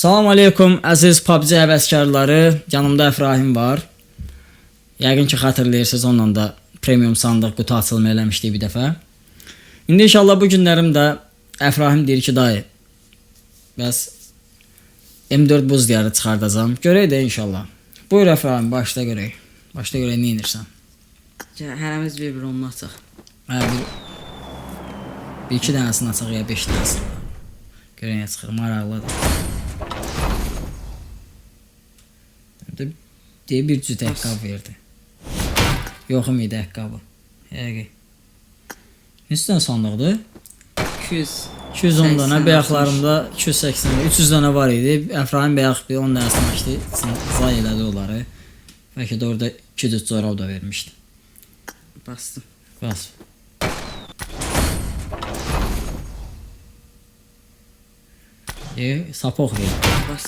Salam aleykum əziz PUBG həvəskarları, yanımda Əfrahim var. Yəqin ki xatırlayırsınız, onunla da premium sandıq qutu açılımı eləmişdik bir dəfə. İndi inşallah bu günlərimdə Əfrahim deyir ki, dayı, bəs M4 buz diyarı çıxardacağım. Görək də inşallah. Buyur Əfrahim, başla görək. Başla görək nə edirsən. Hərəmiz bir onu açaq. Bir iki dənəsini açaq ya 5 dənəsini. Görək nə çıxır, maraqlıdır. Deyə bir cüt əqqab verdi. Yoxum idi əqqabı. Həqiqi. Neçə dənə sandıqdır? 210 dənə, bəyaqlarımda 280, 300 dənə var idi. Əfrahim bəyaq bir 10 dənəsini açdı, zay elədi onları. Bəlkə də orada 2 cüt corab da vermişdi. Bastım. Bas. Sapıq verdi. Bas.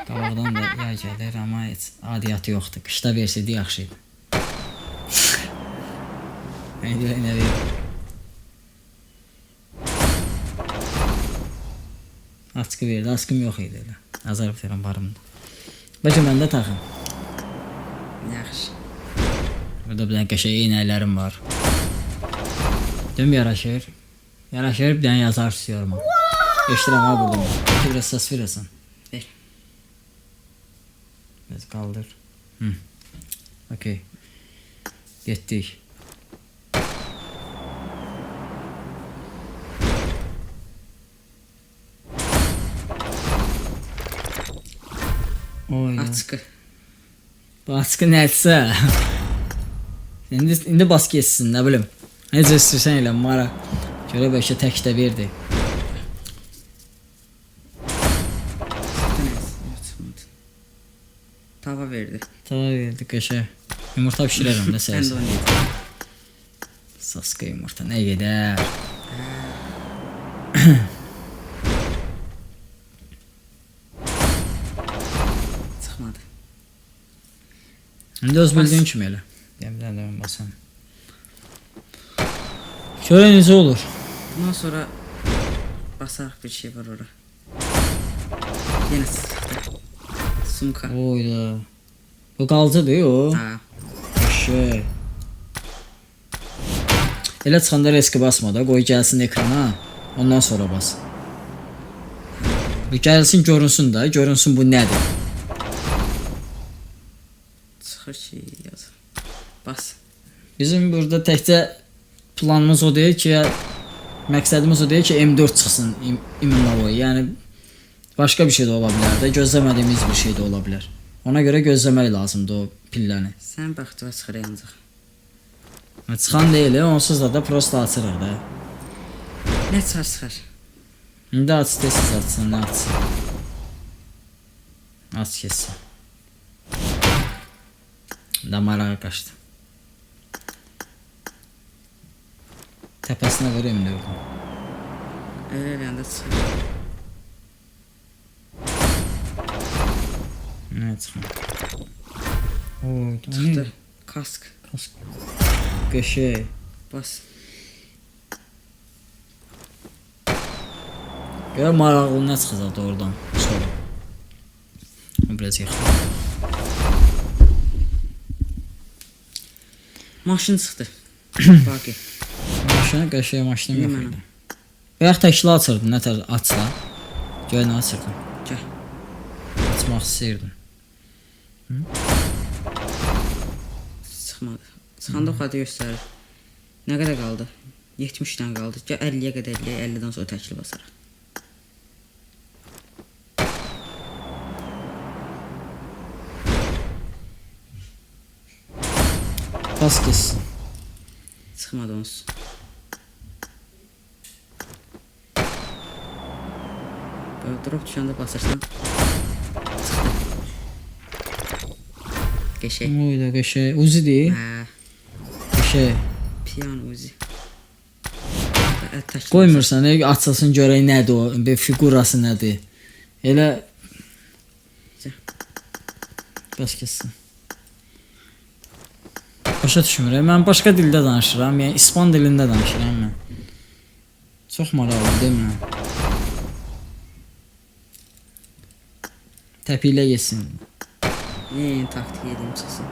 Qabaqdan da yay gəlir, amma heç adiyyatı yoxdur. Qışda versəydi yaxşı idi. Nə verir? Askı verdi, askım yox idi elə. Azarıb verim barımda. Bəlkə məndə taxım. Yaxşı. Burada bir dənə qəşəng eynəklərim var. Düm yaraşır. Yaraşır, bir dənə yazar istiyorum. Eşdirəm ha buradan. Bəlkə biraz səs verəsən. Ver. Biraz qaldır. Okey. Getdik. Açqı. Bu açqı nədirsə? İndi bas geçsin, nə bilim. Necə istəyirsən elə, mara. Görə bəlkə tək də verdi. Tava verdi. Tava verdi, qəşəng. Yumurta pişirərəm də səhər. Mən də onu yedim. Saska yumurta nə gedər? Çıxmadı. İndi öz bildiyin kimi elə. Deyəmdən də mən basam. Şöyle necə olur? Bundan sonra basarıq bir şey var ora. Yenə çıxdı. Sumka. Oyda. Bu qalıcıdır o. Ha. Şey. Elə çıxanda riski basma da, qoy gəlsin ekrana. Ondan sonra bas. Bir gəlsin görünsün də, görünsün bu nədir. Çıxır ki yazır. Bas. Bizim burada təkcə planımız o deyil ki, məqsədimiz o deyil ki, M4 çıxsın imunlavoy. Yəni başqa bir şey də ola bilər də, gözləmədiyimiz bir şey də ola bilər. Ona görə gözləmək lazımdır o pilləni. Sən baxdıva çıxır yancaq. Çıxan deyil, onsuz da prosta açırıq da. Nə çıxar? İndi aç tez açsın, nə açsın. Aç kessin. Da marağa qaçdı. Təpəsinə verəm də oradan. Elə çıxır. Nə çıxır? Oy, Çıxdı. Kask. Qəşəng. Bas. Gör maraqlı nə çıxacaq oradan sonra. Biraz yaxın. Maşın çıxdı. Baqi. Maşını qəşəng maşınım yox idi. Bayaq təkli açırdım, nə tər açsa. Gəl nə açırdım. Gəl. Açmaq istəyirdim. Çıxmadı. Çıxanda o xadı göstərir. Nə qədər qaldı? 70 dənə qaldı. Gəl 50-yə qədər eləyək, 50-dən sonra təkli basarıq. Bas kessin. Çıxmadı onsuz. Böyle drop düşəndə basırsan. Çıxdı. Qəşəng. Oy da qəşəng. Uzidir. Hə. Qəşəng. Piano uzi. Qoymursan, açılsın görək nədir o, bir figurası nədir. Elə Bəs kessin. Başa düşmürəm. Mən başqa dildə danışıram. Yəni İspan dilində danışıram mən. Çox maraqlı deyil mi? Təpiklə yesin. Yeni taktik edeyim çıxsın.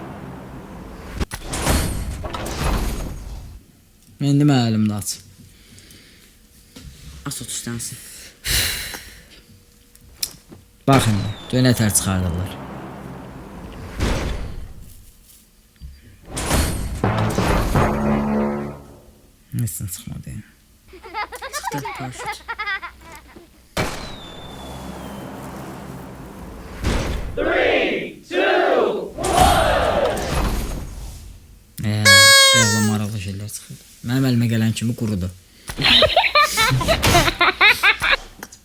İndi mənim əlimdə aç. As 30 dənsin. Bax indi, dönə tər çıxardırlar. Nesin çıxmadı ya? Çıxdı paraşüt. Belə maraqlı şeylər çıxır. Mənim əlimə gələn kimi qurudu.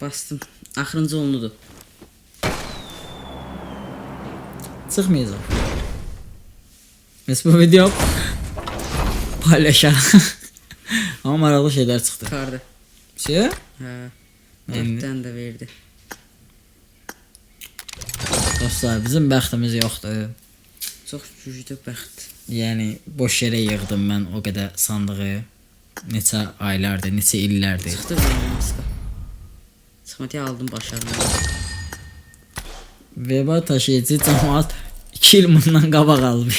Bastım. Axırıncı onludur. Çıxmayacaq. Biz bu video paylaşaq. Amma maraqlı şeylər çıxdı. Çıxardı. Şey? Hə. Mənim- 4 dənə də verdi. Dostlar, bizim bəxtimiz yoxdur. Çox güclü bəxt. Yəni boş yerə yığdım mən o qədər sandığı. Neçə aylardır, neçə illərdir. Çıxdı benim maska. Çıxmadı aldım başardım. Veba taşıyıcı cəmaət 2 il bundan qabaq alıb.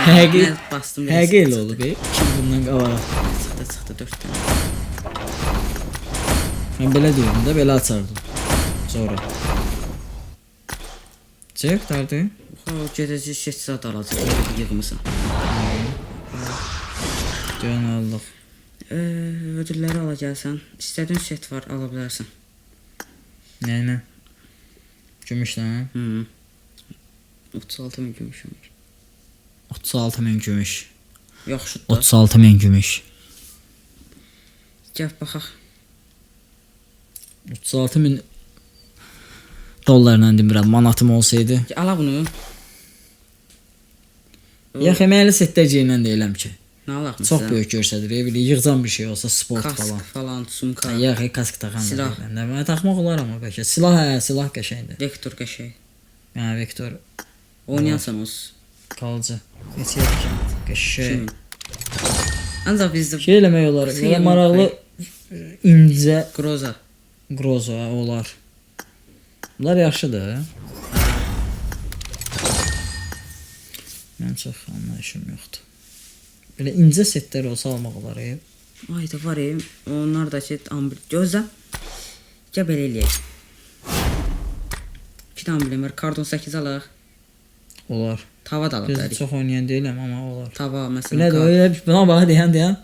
Həqiqi- Mən bastım. Həqiqi elə olub, 2 il bundan qabaq. Çıxdı 4 dənə. Mən belə deyirdim də, belə açardım. Sonra. Çək dardı. O gedəcək şəhzad alacaq. Yığmısan. Dön aldıq. Ödülləri ala gəlsən. İstədiyin set var, ala bilərsən. Nəyinə? Gümüşlə? Hı. 36 min gümüşüm var. 36 min gümüş. Yaxşıdır da. 36 min gümüş. Gəl baxaq. 36 min dollarla demirəm, manatım olsaydı. Ala bunu. Yaxı məli setdəciylə deyiləm ki. Nə alaq Çox məsələn? böyük göstərir. Belə yığcam bir şey olsa sport Kask falan. falan, sumka. Yaxı kask taxan. Silah. Mən taxmaq olar amma bəlkə. Silah hə, silah qəşəngdir. Vektor qəşəng. Yəni Vektor Oynayansan os. qalıcı. Neçə yapacağım? Qəşəng. Ancaq bizdə Şey eləmək olar. Belə Xiyam maraqlı incə Groza. Grozo olar. Bunlar yaxşıdır. Mən çox anlayışım yoxdur. Belə incə setlər olsa almaq olar. Ayda var onlar da ki ambul gözlə. Gəl belə eləyək. 2 dənə ambulem var. Kardon 8 alaq. Olar. Tava da alaq. Biz bilərik. çox oynayan deyiləm amma olar. Tava məsələn. Nədir o elə buna bax deyən.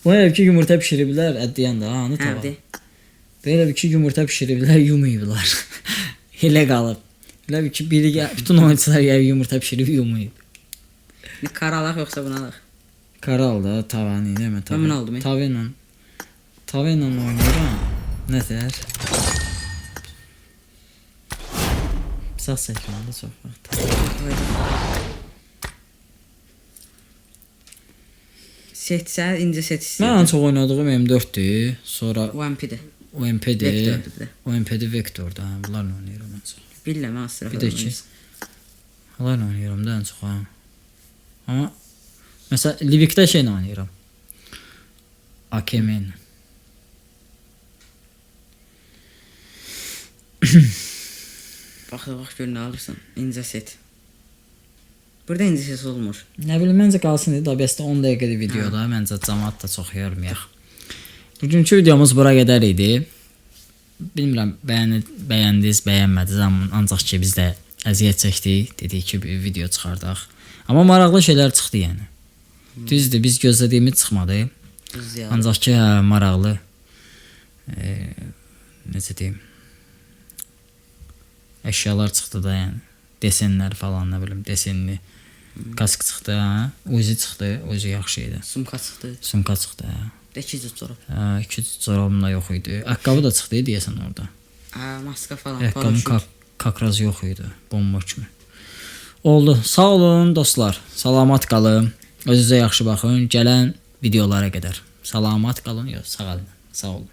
Bu ev ki yumurta pişiriblər, deyən də hanı tava. Həmdi. Belə bir ki yumurta pişiriblər, yumayıblar. Elə qalıb. Elə bir ki biri bütün oyunçular yumurta pişirib yumayıb. Kara alaq yoxsa bunu alaq? Karal da tavanı ilə mən Mən bunu aldım, Tava ilə oynayıram. Nətər? Sağ çəkəndə çox vaxt. Setsə, incə set Mən istəyirəm. ən çox oynadığım M4-dür, sonra OMP-dir. OMP-dir. Vektordur bir də. OMP-dir, Vektordur. Hə, bunlarla oynayıram ən çox. Bilirəm, mən sıra. Bir də ki, bunlarla oynayıram da ən çox. Ha. Amma məsələn Livikdə şeylə oynayıram. AKM-lə. Bax gör nə alırsan. İncə set. Burada incə set olmur. Nə bilim məncə qalsın da bəsdə 10 dəqiqəlik videoda məncə cəmaət də çox yormayaq. Bugünkü videomuz bura qədər idi. Bilmirəm bəyəndiniz, bəyənmədiniz amma ancaq ki biz də əziyyət çəkdik, dedik ki bir video çıxardaq. Amma maraqlı şeylər çıxdı yəni. Düzdür, biz gözlədiyimiz çıxmadı. Ziyarət. Ancaq ki maraqlı necə deyim əşyalar çıxdı da yəni. Desenlər falan, nə bilim, desenli kask çıxdı, hə? Uzi çıxdı, uzi yaxşı idi. Sumka çıxdı. Sumka çıxdı, hə? 2 cüt corab. Hə, 2 corabım da yox idi. Ayaqqabı da çıxdı deyəsən orada. Maska falan, Ayaqqabım paraşüt. kakraz yox idi, bomba kimi. Oldu. Sağ olun dostlar. Salamat qalın. Özünüzə yaxşı baxın. Gələn videolara qədər. Salamat qalın, yox, sağ olun. Sağ olun.